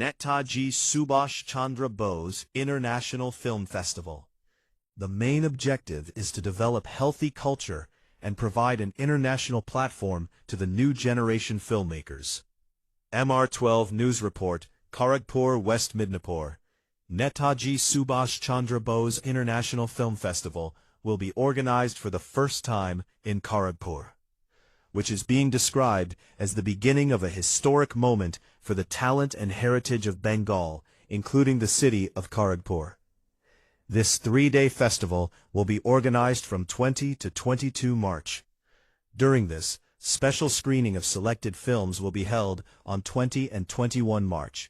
Netaji Subhash Chandra Bose International Film Festival. The main objective is to develop healthy culture and provide an international platform to the new generation filmmakers. MR12 News Report, Kharagpur, West Midnapur. Netaji Subhash Chandra Bose International Film Festival will be organized for the first time in Kharagpur, which is being described as the beginning of a historic moment for the talent and heritage of Bengal, including the city of Kharagpur. This 3-day festival will be organized from 20 to 22 March. During this, special screening of selected films will be held on 20 and 21 March.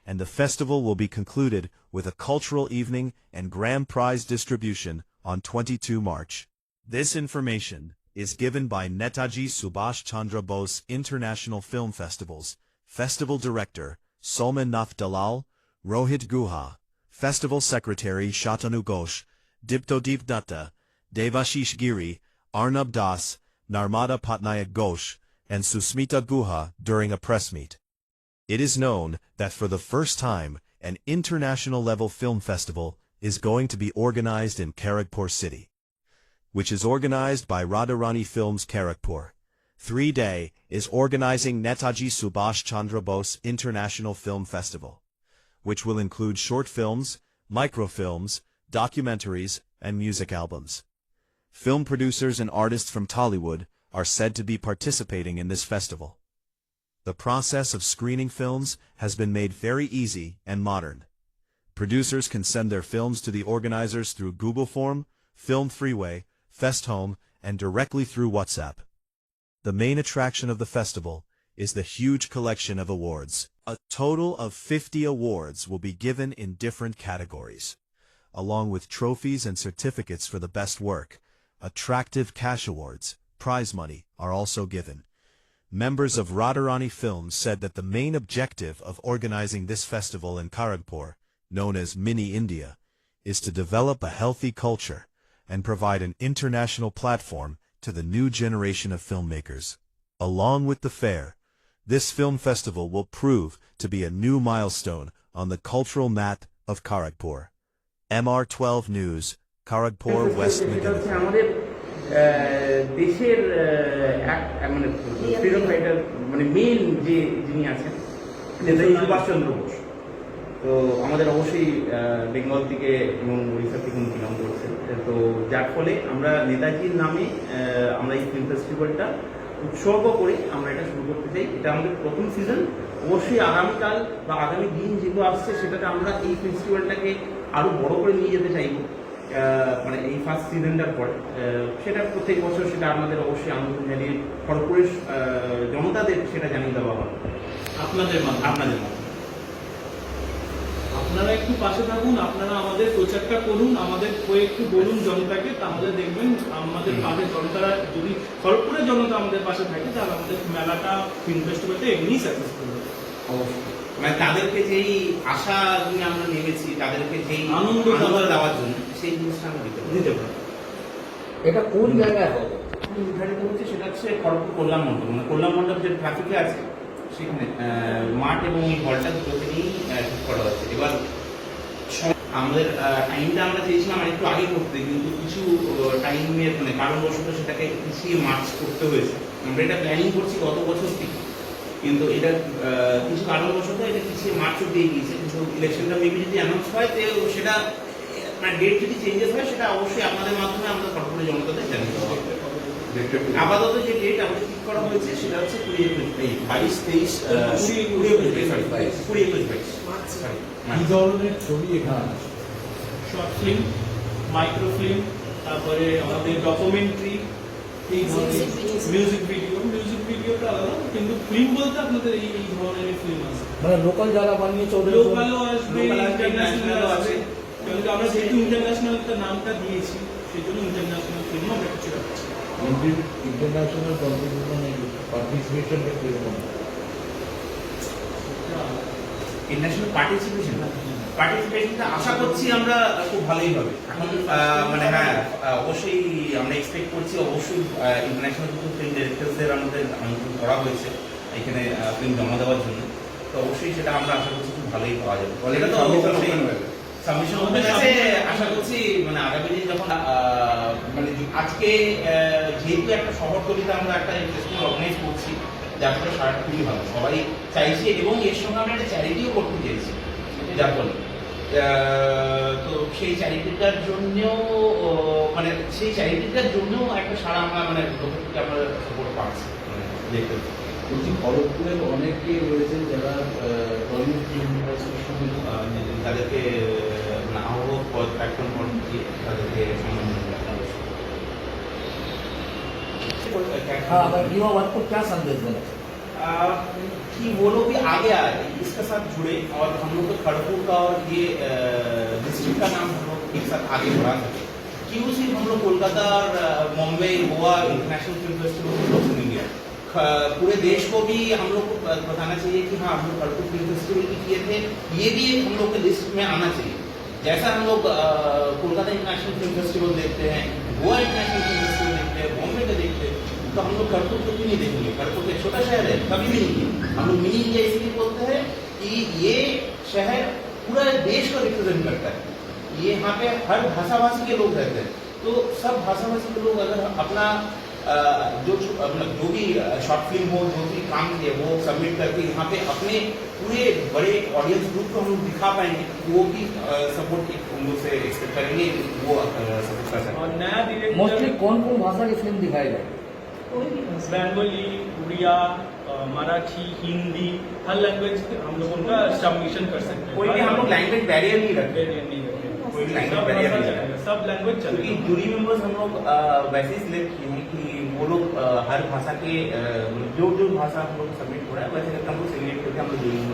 And the festival will be concluded with a cultural evening and grand prize distribution on 22 March. This information is given by Netaji Subhash Chandra Bose International Film Festival's Festival Director, Salman Nath Dalal, Rohit Guha, Festival Secretary Shatanu Ghosh, Diptodeep Dutta, Devashish Giri, Arnab Das, Narmada Patnaik Ghosh, and Susmita Guha during a press meet. It is known that for the first time, an international-level film festival is going to be organized in Kharagpur city, which is organized by Radharani Films Kharagpur. 3-day is organizing Netaji Subhash Chandra Bose International Film Festival, which will include short films, microfilms, documentaries, and music albums. Film producers and artists from Tollywood are said to be participating in this festival. The process of screening films has been made very easy and modern. Producers can send their films to the organizers through Google Form, Film Freeway, FestHome, and directly through WhatsApp. The main attraction of the festival is the huge collection of awards. A total of 50 awards will be given in different categories, along with trophies and certificates for the best work. Attractive cash awards, prize money, are also given. Members of Radharani Films said that the main objective of organizing this festival in Kharagpur, known as Mini India, is to develop a healthy culture and provide an international platform to the new generation of filmmakers. Along with the fair, this film festival will prove to be a new milestone on the cultural map of Kharagpur. MR12 News, Kharagpur, West Midnapur. দেশের মানে freedom fighter মানে main যে যিনি আছেন নেতাজি সুভাষচন্দ্র বোস, তো আমাদের অবশ্যই বেঙ্গল থেকে এবং উড়িষ্যা থেকে উনি বিলং করছেন। তো যার ফলে আমরা নেতাজির নামে আমরা এই ফিল্ম ফেস্টিভ্যালটা উৎসর্গ করে আমরা এটা শুরু করতে চাই। এটা আমাদের প্রথম সিজন। অবশ্যই আগামীকাল বা আগামী দিন যেগুলো আসছে সেটাতে আমরা এই ফেস্টিভ্যালটাকে আরও বড় করে নিয়ে যেতে চাইব। মানে এই ফার্স্ট সিজনটার পরে সেটা প্রত্যেক বছর সেটা আমাদের অবশ্যই আনন্দ জানিয়ে খড়গপুরের জনতাদের সেটা জানিয়ে দেওয়া হবে আপনাদের মাধ্যমে। আপনারা একটু পাশে থাকুন, আপনারা আমাদের প্রচারটা করুন, আমাদের একটু বলুন জনতাকে, তাহলে দেখবেন আমাদের পাশে জনতারা, যদি খড়গপুরের জনতা আমাদের পাশে থাকে তাহলে আমাদের মেলাটা ফিল্ম ফেস্টিভ্যালটা এমনিই সাকসেসফুল হবে। অবশ্যই মানে তাদেরকে যেই আশা নিয়ে আমরা নেমেছি, তাদেরকে যেই আনন্দ দেওয়ার জন্য সেই জিনিসটা আমরা দিতে পারি। এটা কোন জায়গায় হবে? নির্ধারিত হচ্ছে সেটা হচ্ছে খড়গপুর কল্যাণ মণ্ডপ, মানে কল্যাণ মণ্ডপ যে ট্রাফিকে আছে সেখানে মাঠ এবং এই হলটা দুটোতেই ঠিক করা হচ্ছে। এবার আমাদের টাইমটা আমরা চেয়েছিলাম একটু আগে করতে, কিন্তু কিছু টাইমের মানে কারণবশত সেটাকে পিছিয়ে মার্চ করতে হয়েছে। আমরা এটা প্ল্যানিং করছি গত বছর থেকে, কিন্তু এটা কিছু কারণবশত এটা পিছিয়ে মার্চও দিয়ে গিয়েছে। কিন্তু ইলেকশনটা মেবি যদি অ্যানাউন্স হয় তো সেটা মানে ডেট যদি চেঞ্জেস হয় সেটা অবশ্যই আপনাদের মাধ্যমে আমরা খড়গপুরের জনতাদের জানিয়ে দেওয়া হবে। আপাতত যে ডেট আমাদের ঠিক করা হয়েছে সেটা হচ্ছে 20-21-22 কি ধরনের ছবি এখানে? শর্ট ফিল্ম, মাইক্রো ফিল্ম, তারপরে আমাদের ডকুমেন্টারি, এই ধরনের মিউজিক ভিডিওটা আলাদা, কিন্তু ফিল্ম বলতে আপনাদের এই ধরনের ফিল্ম আছে। মানে লোকাল যারা বানিয়েছে ওদের লোকালও আসবে, ইন্টারন্যাশনাল আছে। কিন্তু আমরা যেহেতু ইন্টারন্যাশনাল নামটা দিয়েছি সেই জন্য ইন্টারন্যাশনাল ফিল্ম আমরা কিছু রাখছি। ইন্টারন্যাশনাল কম্পিটিশনে পার্টিসিপেশনটা কিরকম? ইন্টারন্যাশনাল পার্টিসিপেশনটা আশা করছি আমরা খুব ভালোই হবে। এখন মানে হ্যাঁ অবশ্যই আমরা এক্সপেক্ট করছি, অবশ্যই ইন্টারন্যাশনাল কিছু ফিল্ম ডিরেক্টরদের আমাদের আমন্ত্রণ করা হয়েছে এখানে ফিল্ম জমা দেওয়ার জন্য। তো অবশ্যই সেটা আমরা আশা করছি খুব ভালোই পাওয়া যাবে এটা তো সাবমিশন ওপেন আছে আশা করছি মানে আগামী দিন যখন মানে আজকে যেহেতু একটা শহরতলিতে আমরা একটা ফেস্টিভ্যাল অর্গানাইজ করছি যার ফলে সারাটা খুবই ভালো সবাই চাইছে এবং এর সঙ্গে আমরা একটা চ্যারিটিও করতে চেয়েছি যার ফলে তো সেই চ্যারিটিটার জন্য মানে সেই চ্যারিটিটার জন্য একটা সারা আমরা মানে লোকের থেকে আমরা সাপোর্ট পাচ্ছি দেখতে বলছি খড়গপুরের অনেকে রয়েছেন যারা টলিউড ফিল্ম ইন্ডাস্ট্রির সঙ্গে তাদেরকে মানে আহ্বায়ক পদ প্ল্যাটফর্ম পদ দিয়ে তাদেরকে সম্মান हाँ अगर युवा वर्ग को क्या संदेश देना कि वो लोग भी आगे आए इसके साथ जुड़े और हम लोग को खड़गपुर का और ये डिस्ट्रिक्ट का नाम हम लोग एक साथ आगे बढ़ा सके क्यों सिर्फ हम लोग कोलकाता और Mumbai Goa international film festival हम लोग सुनेंगे पूरे देश को भी हम लोग को बताना चाहिए कि हाँ हम लोग खड़गपुर फिल्म फेस्टिवल भी किए थे ये भी हम लोग के लिस्ट में आना चाहिए जैसा हम लोग कोलकाता इंटरनेशनल फिल्म फेस्टिवल देखते हैं गोवा इंटरनेशनल फिल्म फेस्टिवल देखते हैं बॉम्बे का देखते हैं तो हम लोग खड़गपुर को क्यों नहीं देखेंगे खड़गपुर एक छोटा शहर है कभी भी नहीं है हम लोग मिनी इंडिया इसलिए बोलते हैं कि ये शहर पूरा देश को रिप्रेजेंट करता है ये यहाँ पे हर भाषा भाषी के लोग रहते हैं तो सब भाषा भाषी के लोग अगर अपना जो भी शॉर्ट फिल्म हो जो भी काम किए वो सबमिट करके यहाँ पे अपने पूरे बड़े ऑडियंस ग्रुप को हम लोग दिखा पाएंगे वो भी सपोर्ट हम लोग से एक्सपेक्ट करेंगे वो सपोर्ट कर सकते और नया मोस्टली डायरेक्टर कौन कौन भाषा की फिल्म दिखाई जाए बंगाली उड़िया मराठी हिंदी हर लैंग्वेज हम लोग उनका सबमिशन कर सकते हैं कोई भी हम लोग लैंग्वेज बैरियर नहीं रखते Barrier नहीं रखेंगे। कोई भी सब लैंग्वेज भाषा बैरियर नहीं चलेगा, सब लैंग्वेज क्योंकि चलेगा जूरी मेंबर्स हम लोग वैसे ही सिलेक्ट किए हैं कि वो लोग हर भाषा के जो जो भाषा हम लोग सबमिट हो रहा है वैसे करके हम लोग सिलेक्ट करके हम लोग जूरी मेंबर्स